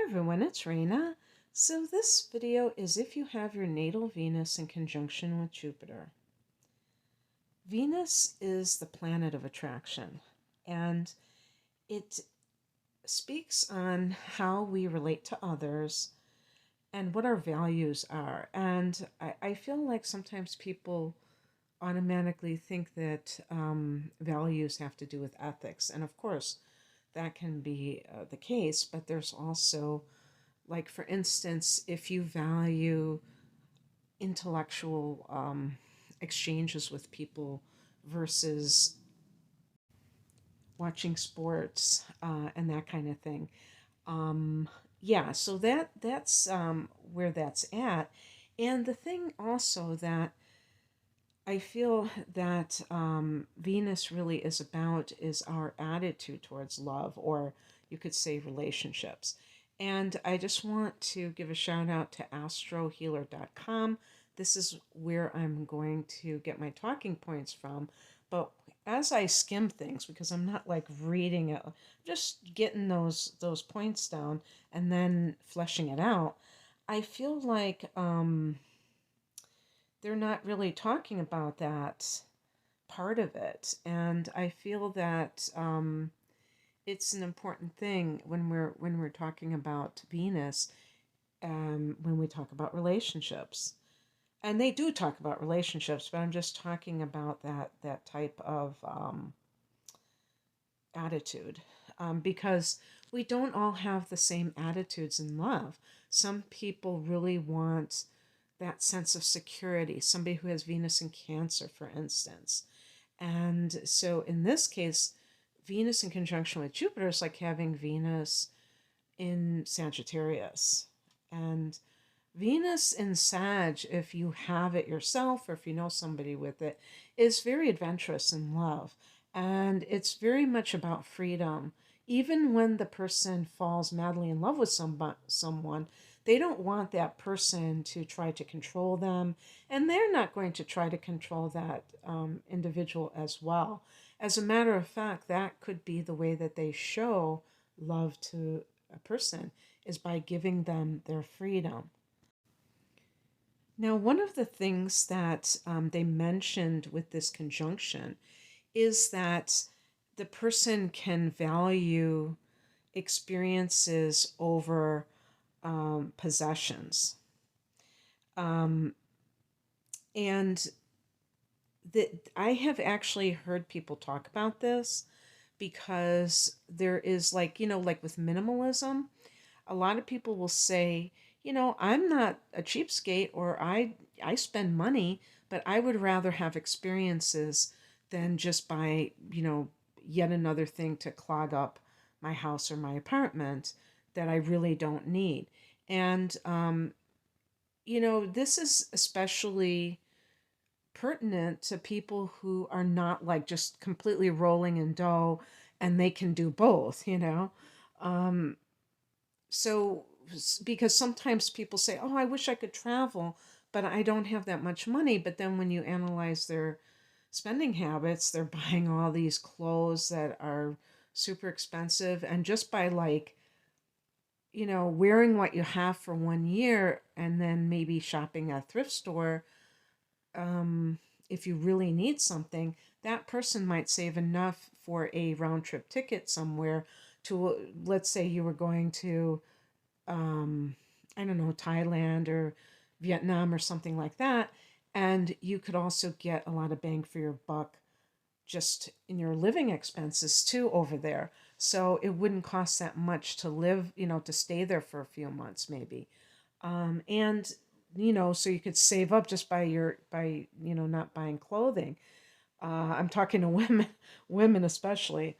Hi everyone, it's Raina. So this video is if you have your natal Venus in conjunction with Jupiter. Venus is the planet of attraction, and it speaks on how we relate to others and what our values are. And I feel like sometimes people automatically think that values have to do with ethics. And of course, that can be the case, but there's also, like, for instance, if you value intellectual exchanges with people versus watching sports and that kind of thing. Yeah, so that's where that's at. And the thing also that I feel that Venus really is about is our attitude towards love, or you could say relationships. And I just want to give a shout out to astrohealer.com. This is where I'm going to get my talking points from. But as I skim things, because I'm not like reading it, just getting those points down and then fleshing it out, I feel like they're not really talking about that part of it. And I feel that it's an important thing when we're talking about Venus, when we talk about relationships. And they do talk about relationships, but I'm just talking about that type of attitude, because we don't all have the same attitudes in love. Some people really want that sense of security, somebody who has Venus in Cancer, for instance. And so in this case, Venus in conjunction with Jupiter is like having Venus in Sagittarius. And Venus in Sag, if you have it yourself or if you know somebody with it, is very adventurous in love. And it's very much about freedom. Even when the person falls madly in love with someone, they don't want that person to try to control them. And they're not going to try to control that individual as well. As a matter of fact, that could be the way that they show love to a person, is by giving them their freedom. Now, one of the things that they mentioned with this conjunction is that the person can value experiences over possessions. Um, and that I have actually heard people talk about this, because there is, like, like with minimalism, a lot of people will say, I'm not a cheapskate, or I spend money, but I would rather have experiences than just buy, yet another thing to clog up my house or my apartment that I really don't need. And this is especially pertinent to people who are not like just completely rolling in dough, and they can do both. Um, so, because sometimes people say, oh, I wish I could travel, but I don't have that much money. But then when you analyze their spending habits, they're buying all these clothes that are super expensive. And just by, like, wearing what you have for 1 year and then maybe shopping at a thrift store, um, if you really need something, that person might save enough for a round trip ticket somewhere to, let's say you were going to, um, I don't know, Thailand or Vietnam or something like that. And you could also get a lot of bang for your buck just in your living expenses too over there. So it wouldn't cost that much to live, to stay there for a few months maybe. And so you could save up just by not buying clothing. I'm talking to women, women especially.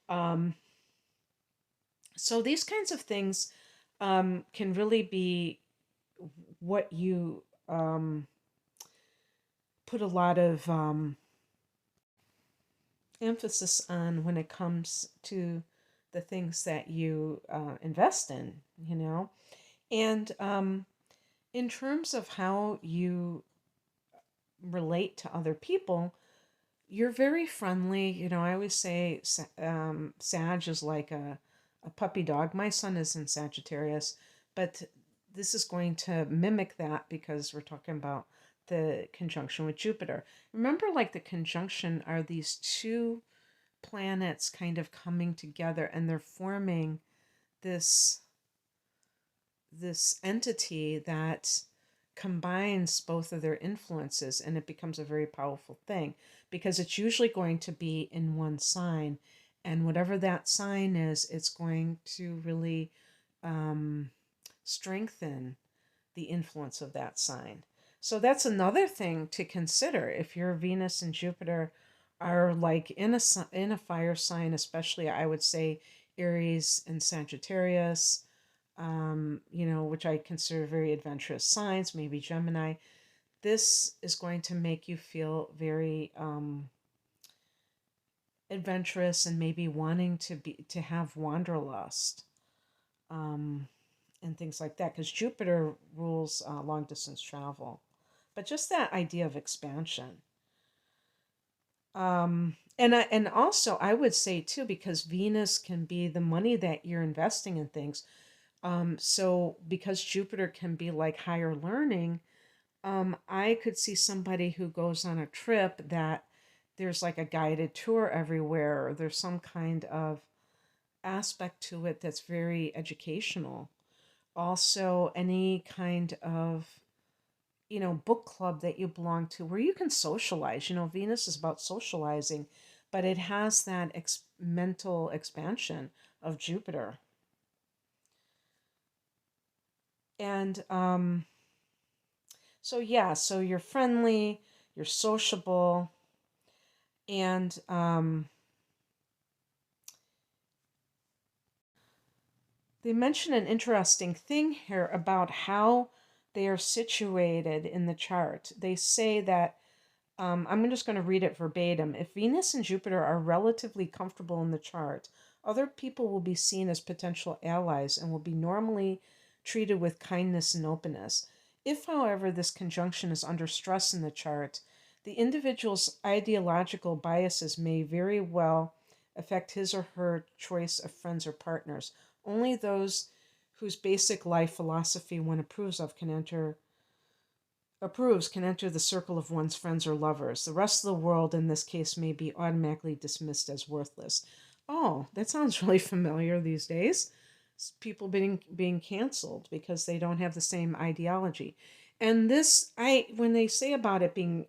Um, so these kinds of things can really be what you put a lot of emphasis on when it comes to the things that you invest in. And in terms of how you relate to other people, you're very friendly. I always say Sag is like a a puppy dog. My son is in Sagittarius, but this is going to mimic that because we're talking about the conjunction with Jupiter. Remember, like the conjunction are these two planets kind of coming together, and they're forming this this entity that combines both of their influences, and it becomes a very powerful thing because it's usually going to be in one sign, and whatever that sign is, it's going to really um, strengthen the influence of that sign. So that's another thing to consider. If your Venus and Jupiter are like in a fire sign, especially I would say Aries and Sagittarius, which I consider very adventurous signs, maybe Gemini. This is going to make you feel very adventurous and maybe wanting to have wanderlust. Um, and things like that, because Jupiter rules long distance travel. But just that idea of expansion. And also I would say too, because Venus can be the money that you're investing in things. So because Jupiter can be like higher learning, I could see somebody who goes on a trip that there's like a guided tour everywhere, or there's some kind of aspect to it that's very educational. Also, any kind of book club that you belong to where you can socialize. Venus is about socializing, but it has that mental expansion of Jupiter. And so yeah, so you're friendly, you're sociable, and they mention an interesting thing here about how they are situated in the chart. They say that, I'm just going to read it verbatim. If Venus and Jupiter are relatively comfortable in the chart, other people will be seen as potential allies and will be normally treated with kindness and openness. If, however, this conjunction is under stress in the chart, the individual's ideological biases may very well affect his or her choice of friends or partners. Only those whose basic life philosophy one approves can enter the circle of one's friends or lovers. The rest of the world, in this case, may be automatically dismissed as worthless. Oh, that sounds really familiar these days. People being canceled because they don't have the same ideology. And this, when they say about it being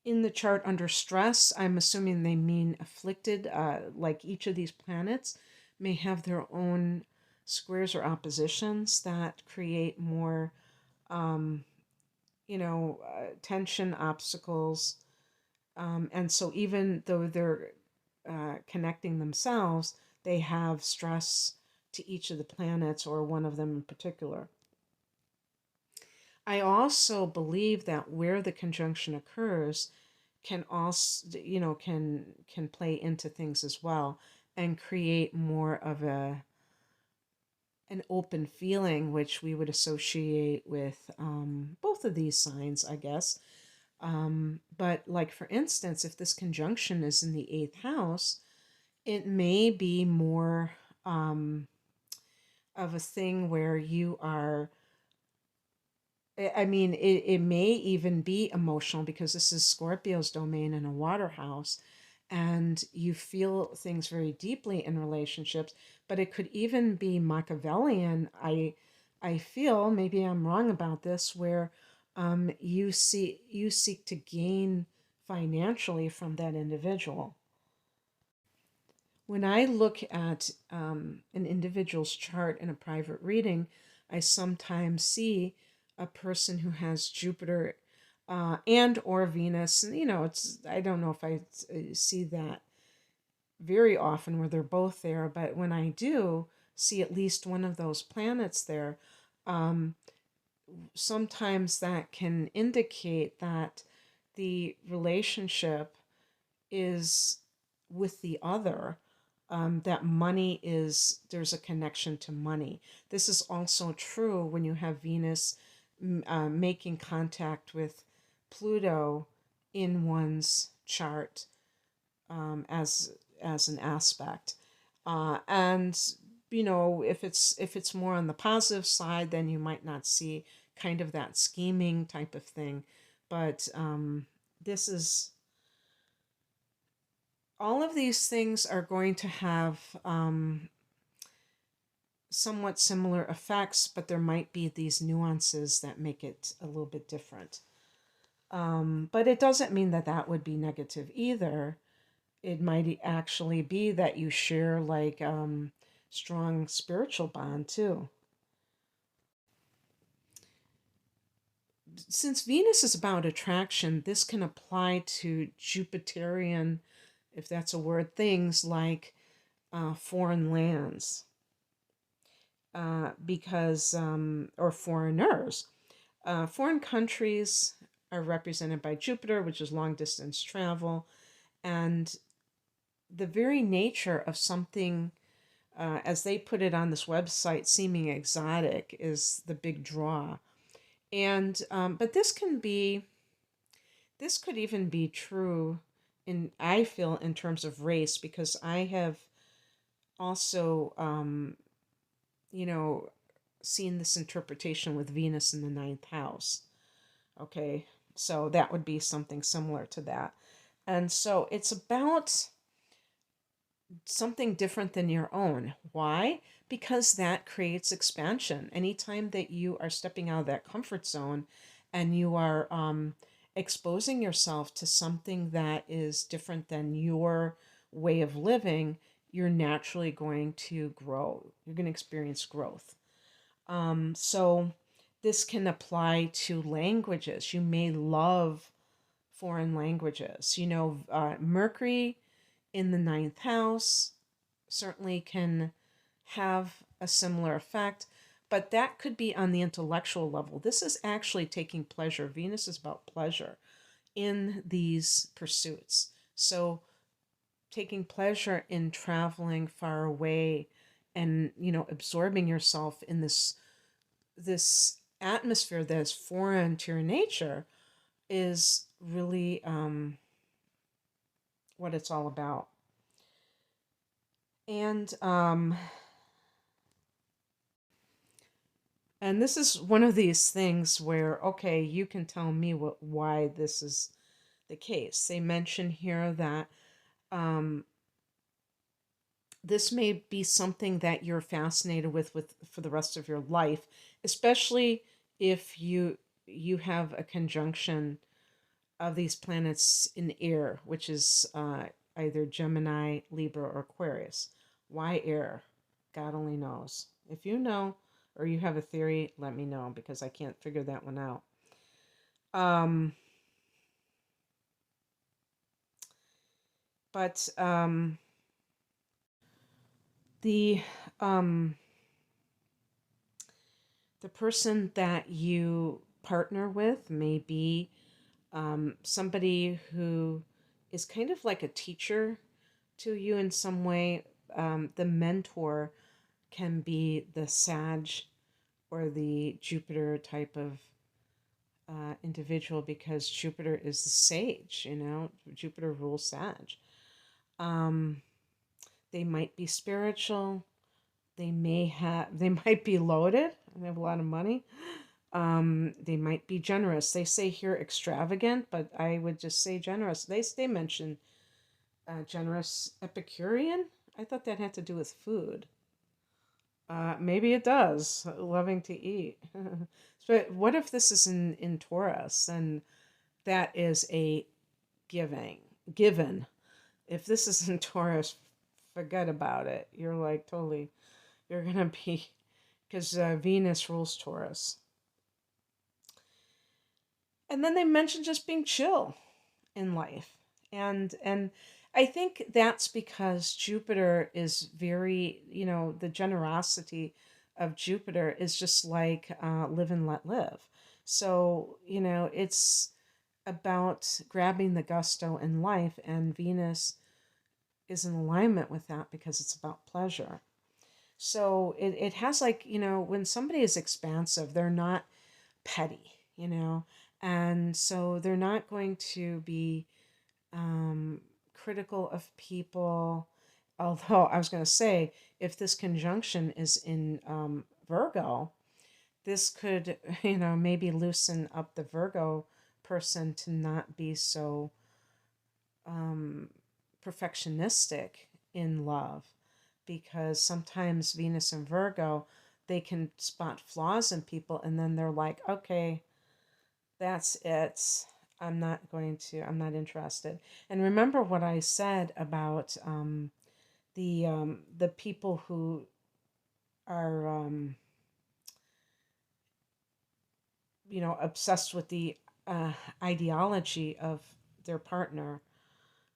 in the chart under stress, I'm assuming they mean afflicted. Like each of these planets may have their own squares or oppositions that create more tension, obstacles. And so even though they're connecting themselves, they have stress to each of the planets or one of them in particular. I also believe that where the conjunction occurs can also, can play into things as well and create more of an open feeling, which we would associate with both of these signs, I guess. But, like, for instance, if this conjunction is in the eighth house, it may be more of a thing where you are. I mean, it may even be emotional because this is Scorpio's domain in a water house, and you feel things very deeply in relationships, but it could even be Machiavellian. I feel, maybe I'm wrong about this, where you seek to gain financially from that individual. When I look at an individual's chart in a private reading, I sometimes see a person who has Jupiter and or Venus, and it's, I don't know if I see that very often where they're both there, but when I do see at least one of those planets there, um, sometimes that can indicate that the relationship is with the other, that money is, there's a connection to money. This is also true when you have Venus making contact with Pluto in one's chart, as an aspect. And if it's more on the positive side, then you might not see kind of that scheming type of thing. But this is all of these things are going to have somewhat similar effects, but there might be these nuances that make it a little bit different. But it doesn't mean that that would be negative either. It might actually be that you share like strong spiritual bond too. Since Venus is about attraction, this can apply to Jupiterian, if that's a word, things like foreign lands, or foreigners. Foreign countries are represented by Jupiter, which is long distance travel, and the very nature of something, as they put it on this website, seeming exotic is the big draw. And but this could even be true in, I feel, in terms of race, because I have also you know seen this interpretation with Venus in the ninth house. Okay, so that would be something similar to that. And so it's about something different than your own. Why? Because that creates expansion. Anytime that you are stepping out of that comfort zone and you are exposing yourself to something that is different than your way of living, you're naturally going to grow. You're going to experience growth. So this can apply to languages. You may love foreign languages. Mercury in the ninth house certainly can have a similar effect, but that could be on the intellectual level. This is actually taking pleasure. Venus is about pleasure in these pursuits. So, taking pleasure in traveling far away and, absorbing yourself in this atmosphere that is foreign to your nature is really what it's all about. And and this is one of these things where, okay, you can tell me why this is the case. They mention here that um, this may be something that you're fascinated with for the rest of your life, especially if you have a conjunction of these planets in air, which is either Gemini, Libra, or Aquarius. Why air? God only knows. If you know or you have a theory, let me know, because I can't figure that one out. Um, but the um, the person that you partner with may be somebody who is kind of like a teacher to you in some way. The mentor can be the Sag or the Jupiter type of individual, because Jupiter is the sage, Jupiter rules Sag. Um, they might be spiritual. They might be loaded and have a lot of money. They might be generous. They say here extravagant, but I would just say generous. They mention generous Epicurean. I thought that had to do with food. Maybe it does, loving to eat. But what if this is in Taurus? And that is a giving, given. If this is in Taurus, forget about it. You're like totally, you're going to be, because Venus rules Taurus. And then they mention just being chill in life. And I think that's because Jupiter is very, the generosity of Jupiter is just like live and let live. So, it's about grabbing the gusto in life, and Venus is in alignment with that because it's about pleasure. So it has, like, when somebody is expansive, they're not petty, and so they're not going to be critical of people. Although I was going to say, if this conjunction is in Virgo, this could, maybe loosen up the Virgo person to not be so um, perfectionistic in love, because sometimes Venus and Virgo, they can spot flaws in people and then they're like, okay, that's it. I'm not interested. And remember what I said about the people who are, obsessed with the ideology of their partner.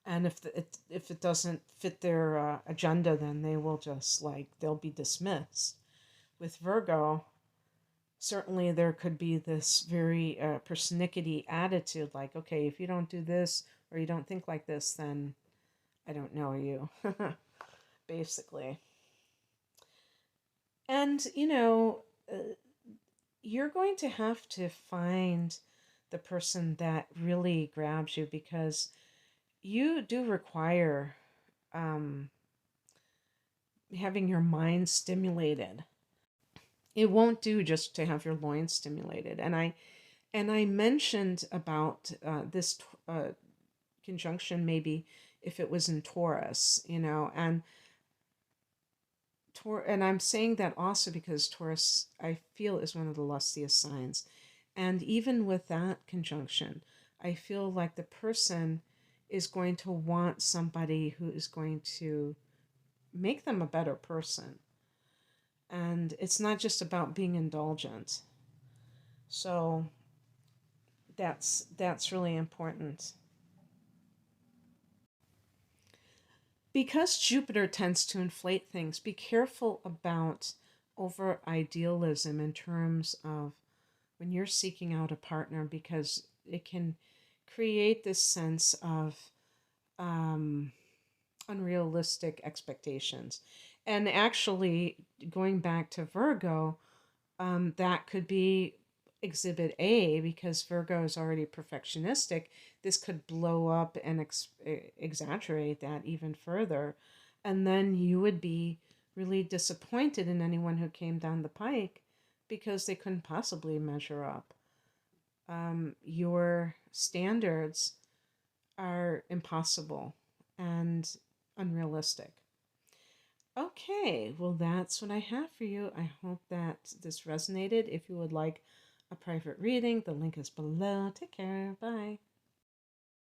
And if it doesn't fit their agenda, then they will just like, they'll be dismissed. With Virgo, certainly there could be this very persnickety attitude, like, okay, if you don't do this or you don't think like this, then I don't know you, basically. And, you're going to have to find the person that really grabs you, because you do require um, having your mind stimulated. It won't do just to have your loins stimulated. And I mentioned about this conjunction, maybe if it was in Taurus, and I'm saying that also because Taurus, I feel, is one of the lustiest signs. And even with that conjunction, I feel like the person is going to want somebody who is going to make them a better person. And it's not just about being indulgent. So that's really important. Because Jupiter tends to inflate things, be careful about over idealism in terms of when you're seeking out a partner, because it can create this sense of um, unrealistic expectations. And actually, going back to Virgo, that could be exhibit A, because Virgo is already perfectionistic. This could blow up and exaggerate that even further. And then you would be really disappointed in anyone who came down the pike because they couldn't possibly measure up. Your standards are impossible and unrealistic. Okay, well, that's what I have for you. I hope that this resonated. If you would like a private reading, the link is below. Take care. Bye.